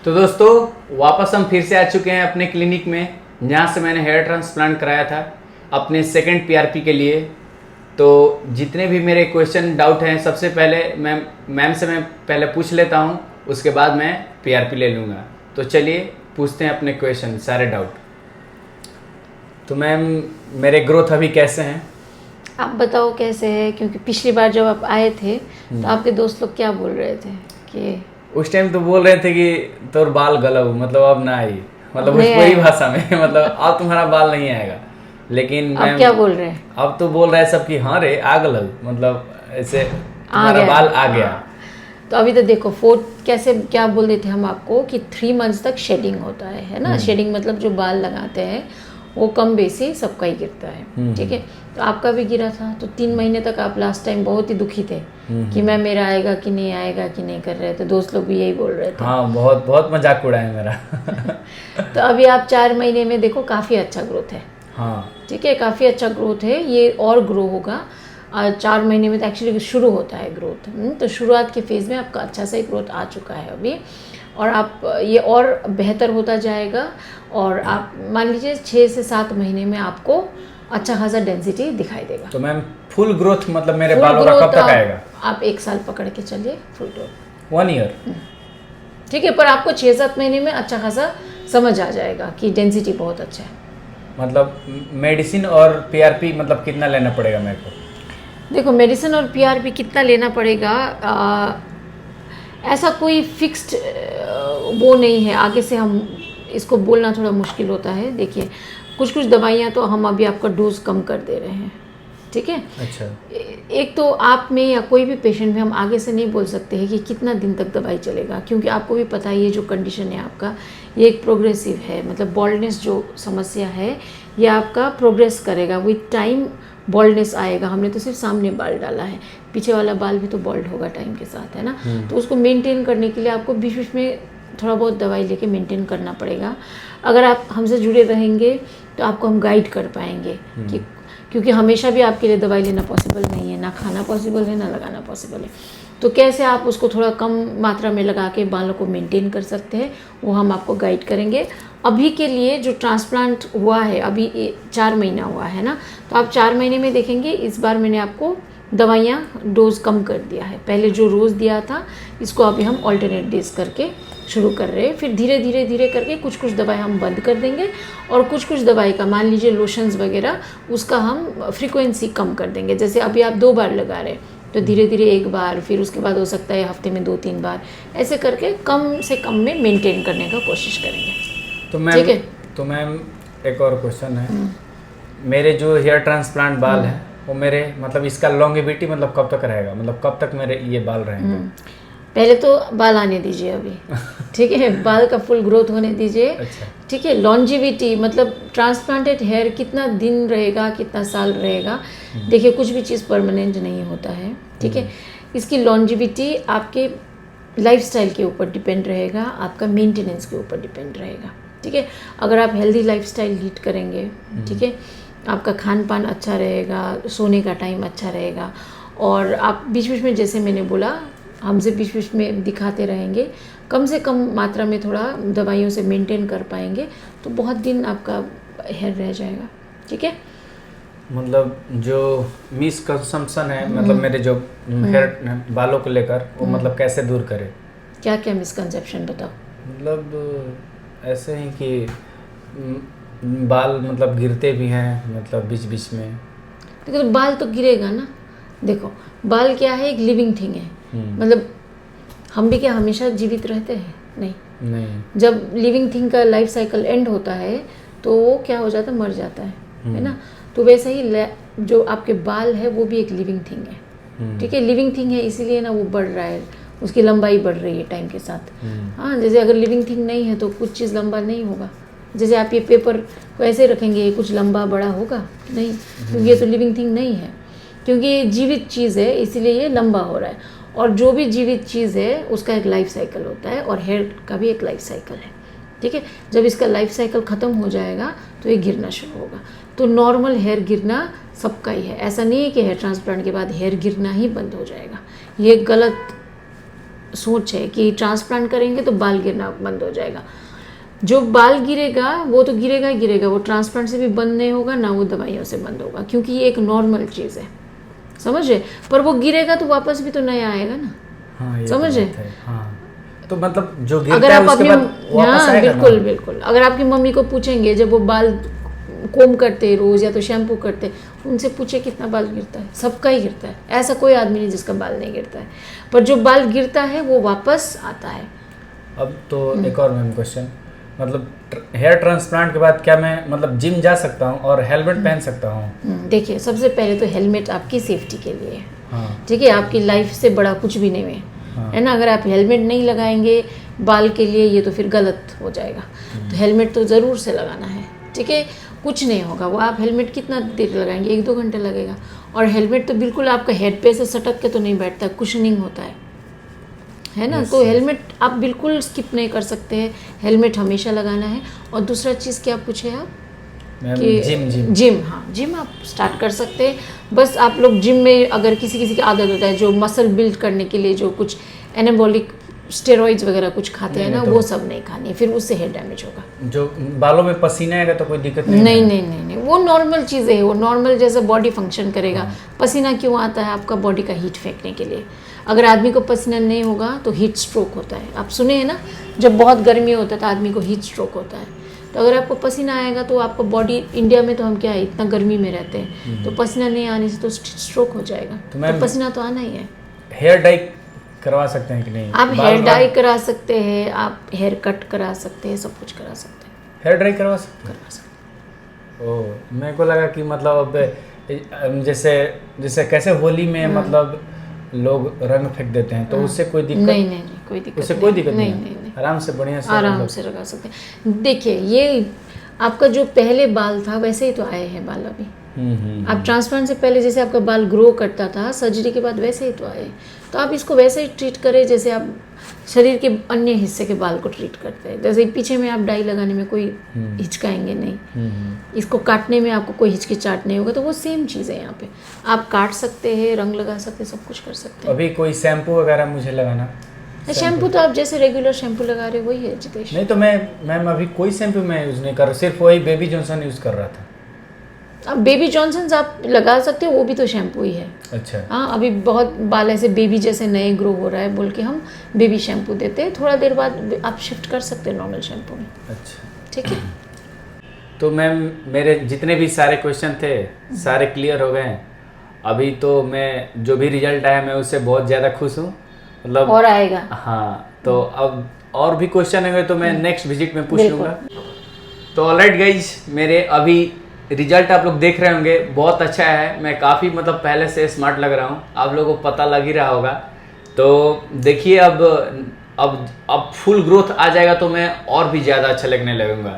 तो दोस्तों वापस हम फिर से आ चुके हैं अपने क्लिनिक में, जहाँ से मैंने हेयर ट्रांसप्लांट कराया था अपने सेकंड पीआरपी के लिए। तो जितने भी मेरे क्वेश्चन डाउट हैं, सबसे पहले मैम से मैं पहले पूछ लेता हूँ, उसके बाद मैं पीआरपी ले लूँगा। तो चलिए पूछते हैं अपने क्वेश्चन, सारे डाउट। तो मैम मेरे ग्रोथ अभी कैसे हैं? आप बताओ कैसे है, क्योंकि पिछली बार जब आप आए थे तो आपके दोस्त लोग क्या बोल रहे थे कि उस टाइम तो बोल रहे थे कि तोर बाल गलव, मतलब अब ना आई, मतलब नहीं भोजपुरी आएगा। भाषा में मतलब अब तुम्हारा बाल नहीं आएगा। लेकिन अब मैम क्या बोल रहे हैं? अब तो बोल रहे हैं सब कि हाँ रे आ गलव, मतलब ऐसे आ तुम्हारा गया। बाल आ गया। हाँ। तो अभी तो देखो फोर्थ कैसे क्या बोल रहे थे हम आपको कि 3 मंथ्स तक शेडिंग होता है ना। शेडिंग मतलब जो बाल लगाते हैं वो कम बेसी सबका ही गिरता है, ठीक है। तो आपका भी गिरा था, तो 3 महीने तक आप लास्ट टाइम बहुत ही दुखी थे कि मैं मेरा आएगा कि नहीं आएगा कि नहीं कर रहे थे। दोस्त लोग भी यही बोल रहे थे। हाँ, बहुत बहुत मजाक उड़ाया मेरा। तो अभी आप 4 महीने में देखो काफ़ी अच्छा ग्रोथ है, हाँ, ठीक है, काफ़ी अच्छा ग्रोथ है। ये और ग्रो होगा 4 महीने में तो एक्चुअली शुरू होता है ग्रोथ। तो शुरुआत के फेज़ में आपका अच्छा सा ग्रोथ आ चुका है अभी, और आप ये और बेहतर होता जाएगा। और आप मान लीजिए 6 से 7 महीने में आपको अच्छा खासा डेंसिटी दिखाई देगा। तो मैम फुल ग्रोथ मतलब मेरे फुल बालों का ग्रोथ कब तक आएगा? आप 1 साल पकड़ के चलिए, फुल ग्रोथ 1 ईयर? ठीक है। पर आपको 6-7 महीने में अच्छा खासा समझ आ जाएगा कि डेंसिटी बहुत अच्छा है। मतलब मेडिसिन और पीआरपी मतलब कितना लेना पड़ेगा मेरे को? देखो मेडिसिन और पीआरपी कितना लेना पड़ेगा, ऐसा कोई फिक्स्ड वो नहीं है। आगे से हम इसको बोलना थोड़ा मुश्किल होता है। देखिए कुछ कुछ दवाइयाँ तो हम अभी आपका डोज कम कर दे रहे हैं, ठीक है। अच्छा। एक तो आप में या कोई भी पेशेंट में हम आगे से नहीं बोल सकते हैं कि कितना दिन तक दवाई चलेगा, क्योंकि आपको भी पता है ये जो कंडीशन है आपका, ये एक प्रोग्रेसिव है। मतलब बॉल्डनेस जो समस्या है ये आपका प्रोग्रेस करेगा विथ टाइम। बॉल्डनेस आएगा। हमने तो सिर्फ सामने बाल डाला है, पीछे वाला बाल भी तो बॉल्ड होगा टाइम के साथ, है ना। तो उसको मेंटेन करने के लिए आपको बीच बीच में थोड़ा बहुत दवाई लेके मेंटेन करना पड़ेगा। अगर आप हमसे जुड़े रहेंगे तो आपको हम गाइड कर पाएंगे कि, क्योंकि हमेशा भी आपके लिए दवाई लेना पॉसिबल नहीं है, ना खाना पॉसिबल है, ना लगाना पॉसिबल है। तो कैसे आप उसको थोड़ा कम मात्रा में लगा के बालों को मेंटेन कर सकते हैं, वो हम आपको गाइड करेंगे। अभी के लिए जो ट्रांसप्लांट हुआ है अभी 4 महीना हुआ है ना, तो आप 4 महीने में देखेंगे इस बार मैंने आपको दवाइयाँ डोज कम कर दिया है। पहले जो रोज़ दिया था इसको अभी हम ऑल्टरनेट डेज करके शुरू कर रहे हैं। फिर धीरे धीरे धीरे करके कुछ कुछ दवाई हम बंद कर देंगे, और कुछ कुछ दवाई का मान लीजिए लोशंस वगैरह उसका हम फ्रीक्वेंसी कम कर देंगे। जैसे अभी आप 2 बार लगा रहे हैं तो धीरे धीरे 1 बार, फिर उसके बाद हो सकता है हफ्ते में 2-3 बार, ऐसे करके कम से कम में मेंटेन करने का कोशिश करेंगे। तो मैम, ठीक है। तो मैम एक और क्वेश्चन है। मेरे जो हेयर ट्रांसप्लांट बाल है वो मेरे मतलब इसका लॉन्गेविटी मतलब कब तक रहेगा, मतलब कब तक मेरे ये बाल रहेंगे? पहले तो बाल आने दीजिए अभी, ठीक है। बाल का फुल ग्रोथ होने दीजिए। अच्छा। ठीक है। लॉन्जिविटी मतलब ट्रांसप्लांटेड हेयर कितना दिन रहेगा, कितना साल रहेगा। देखिए कुछ भी चीज़ परमानेंट नहीं होता है, ठीक है। इसकी लॉन्जिविटी आपके लाइफस्टाइल के ऊपर डिपेंड रहेगा, आपका मेंटेनेंस के ऊपर डिपेंड रहेगा, ठीक है। अगर आप हेल्दी लाइफस्टाइल लीड करेंगे, ठीक है, आपका खान पान अच्छा रहेगा, सोने का टाइम अच्छा रहेगा, और आप बीच बीच में जैसे मैंने बोला हमसे बीच बीच में दिखाते रहेंगे, कम से कम मात्रा में थोड़ा दवाइयों से मेंटेन कर पाएंगे, तो बहुत दिन आपका हेयर रह जाएगा, ठीक है। मतलब जो मिसकंसेप्शन है मतलब मेरे जो हेयर बालों को लेकर, वो मतलब कैसे दूर करे? क्या क्या मिसकंसेप्शन बताओ। मतलब ऐसे ही कि बाल मतलब गिरते भी हैं मतलब बीच बीच में। देखो तो बाल तो गिरेगा ना। देखो बाल क्या है, एक लिविंग थिंग है। मतलब हम भी क्या हमेशा जीवित रहते हैं? नहीं। जब लिविंग थिंग का लाइफ साइकिल एंड होता है तो वो क्या हो जाता है, मर जाता है ना। तो वैसे ही जो आपके बाल है वो भी एक लिविंग थिंग है, ठीक है। लिविंग थिंग है इसीलिए ना वो बढ़ रहा है, उसकी लंबाई बढ़ रही है टाइम के साथ। हाँ, जैसे अगर लिविंग थिंग नहीं है तो कुछ चीज़ लंबा नहीं होगा। जैसे आप ये पेपर को ऐसे रखेंगे, कुछ लंबा बड़ा होगा नहीं, क्योंकि ये तो लिविंग थिंग नहीं है, क्योंकि ये जीवित चीज़ है इसीलिए ये लंबा हो रहा है। और जो भी जीवित चीज़ है उसका एक लाइफ साइकिल होता है, और हेयर का भी एक लाइफ साइकिल है, ठीक है। जब इसका लाइफ साइकिल ख़त्म हो जाएगा तो ये गिरना शुरू होगा। तो नॉर्मल हेयर गिरना सबका ही है, ऐसा नहीं है कि हेयर ट्रांसप्लांट के बाद हेयर गिरना ही बंद हो जाएगा। ये गलत सोच है कि ट्रांसप्लांट करेंगे तो बाल गिरना बंद हो जाएगा। जो बाल गिरेगा वो तो गिरेगा ही गिरेगा, वो ट्रांसप्लांट से भी बंद नहीं होगा ना वो दवाइयों से बंद होगा, क्योंकि ये एक नॉर्मल चीज़ है, समझे। पर वो गिरेगा तो वापस भी तो नया आएगा ना। हाँ, समझे। हाँ, तो मतलब जो गिरता अगर है आप उसके अपनी बाद वापस हाँ आएगा बिल्कुल ना? बिल्कुल, अगर आपकी मम्मी को पूछेंगे जब वो बाल कोम करते रोज या तो शैम्पू करते, उनसे पूछे कितना बाल गिरता है, सबका ही गिरता है, ऐसा कोई आदमी नहीं जिसका बाल नहीं गिरता है। पर जो बाल गिरता है वो वापस आता है। अब तो एक और मैम क्वेश्चन, मतलब हेयर ट्रांसप्लांट के बाद क्या मैं मतलब जिम जा सकता हूँ और हेलमेट पहन सकता हूँ? देखिए, सबसे पहले तो हेलमेट आपकी सेफ्टी के लिए है, हाँ, ठीक है, आपकी लाइफ से बड़ा कुछ भी नहीं है, हाँ। है ना। अगर आप हेलमेट नहीं लगाएंगे बाल के लिए, ये तो फिर गलत हो जाएगा। तो हेलमेट तो ज़रूर से लगाना है, ठीक है। कुछ नहीं होगा, वो आप हेलमेट कितना देर लगाएंगे, 1-2 घंटे लगेगा। और हेलमेट तो बिल्कुल आपका हेड पे से सटक के तो नहीं बैठता, कुशनिंग होता है ना। तो हेलमेट आप बिल्कुल स्किप नहीं कर सकते हैं, हेलमेट हमेशा लगाना है। और दूसरा चीज़ क्या पूछे आप कि जिम, हाँ जिम आप स्टार्ट कर सकते हैं। बस आप लोग जिम में, अगर किसी की आदत होता है जो मसल बिल्ड करने के लिए जो कुछ एनाबॉलिक स्टेरॉइड्स वगैरह कुछ खाते हैं ना, वो सब नहीं खानी, फिर उससे हेयर डैमेज होगा। जो बालों में पसीना आएगा तो कोई दिक्कत नहीं? नहीं, वो नॉर्मल चीज़ें है, वो नॉर्मल जैसे बॉडी फंक्शन करेगा। पसीना क्यों आता है? आपका बॉडी का हीट फेंकने के लिए। अगर आदमी को पसीना नहीं होगा तो हीट स्ट्रोक होता है, आप सुने हैं ना, जब बहुत गर्मी होता है तो आदमी को हीट स्ट्रोक होता है। तो अगर आपको पसीना आएगा तो आपका बॉडी, इंडिया में तो हम क्या है, इतना गर्मी में रहते हैं, तो पसीना नहीं आने से तो स्ट्रोक हो जाएगा। तो पसीना तो आना ही है। हेयर डाई करवा सकते हैं कि नहीं? आप हेयर डाई करा सकते हैं, आप हेयर कट करा सकते हैं, सब कुछ करा सकते हैं। हेयर डाई करवा सकते हैं? ओह, मेरे को लगा कि मतलब अब जैसे कैसे होली में मतलब लोग रंग फेंक देते हैं, तो उससे कोई दिक्कत? नहीं, कोई दिक्कत उससे कोई दिक्कत नहीं? नहीं, आराम से बढ़िया से आराम से लगा सकते हैं। देखिए, ये आपका जो पहले बाल था वैसे ही तो आए हैं बाल अभी। आप ट्रांसप्लांट से पहले जैसे आपका बाल ग्रो करता था, सर्जरी के बाद वैसे ही तो आए। तो आप इसको वैसे ही ट्रीट करें जैसे आप शरीर के अन्य हिस्से के बाल को ट्रीट करते हैं। जैसे पीछे में आप डाई लगाने में कोई हिचकाएंगे नहीं, इसको काटने में आपको कोई हिचकिचाहट नहीं होगा, तो वो सेम चीज़ है यहाँ पे। आप काट सकते हैं, रंग लगा सकते हैं, सब कुछ कर सकते हैं। अभी कोई शैम्पू वगैरह मुझे लगाना? शैम्पू तो आप जैसे रेगुलर शैम्पू लगा रहे वही है जितेश। नहीं, तो मैम अभी कोई शैम्पू मैं यूज़ नहीं कर रहा, सिर्फ वही बेबी जॉनसन यूज़ कर रहा था। अब बेबी जॉनसन आप लगा सकते हो, वो भी तो शैम्पू ही है। अच्छा। हाँ, अभी बहुत बाल ऐसे बेबी जैसे नए ग्रो हो रहा है बोल के हम बेबी शैम्पू देते हैं, थोड़ा देर बाद आप शिफ्ट कर सकते हैं नॉर्मल शैम्पू में। अच्छा, ठीक है। तो मैम मेरे जितने भी सारे क्वेश्चन थे सारे क्लियर हो गए हैं। अभी तो मैं जो भी रिजल्ट आया मैं उससे बहुत ज़्यादा खुश हूँ, मतलब और आएगा। हाँ, तो अब और भी क्वेश्चन होंगे तो मैं नेक्स्ट विजिट में पूछ लूँगा। तो ऑलराइट गाइज, मेरे अभी रिजल्ट आप लोग देख रहे होंगे, बहुत अच्छा है। मैं काफ़ी मतलब पहले से स्मार्ट लग रहा हूँ, आप लोगों को पता लग ही रहा होगा। तो देखिए अब फुल ग्रोथ आ जाएगा तो मैं और भी ज़्यादा अच्छा लगने लगूंगा।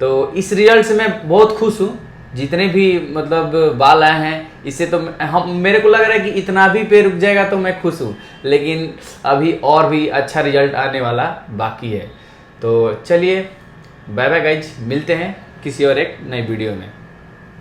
तो इस रिजल्ट से मैं बहुत खुश हूँ। जितने भी मतलब बाल आए हैं इससे तो मेरे को लग रहा है कि इतना भी पे रुक जाएगा तो मैं खुश हूँ, लेकिन अभी और भी अच्छा रिजल्ट आने वाला बाकी है। तो चलिए बाय बाय गाइज, मिलते हैं किसी और एक नई वीडियो में।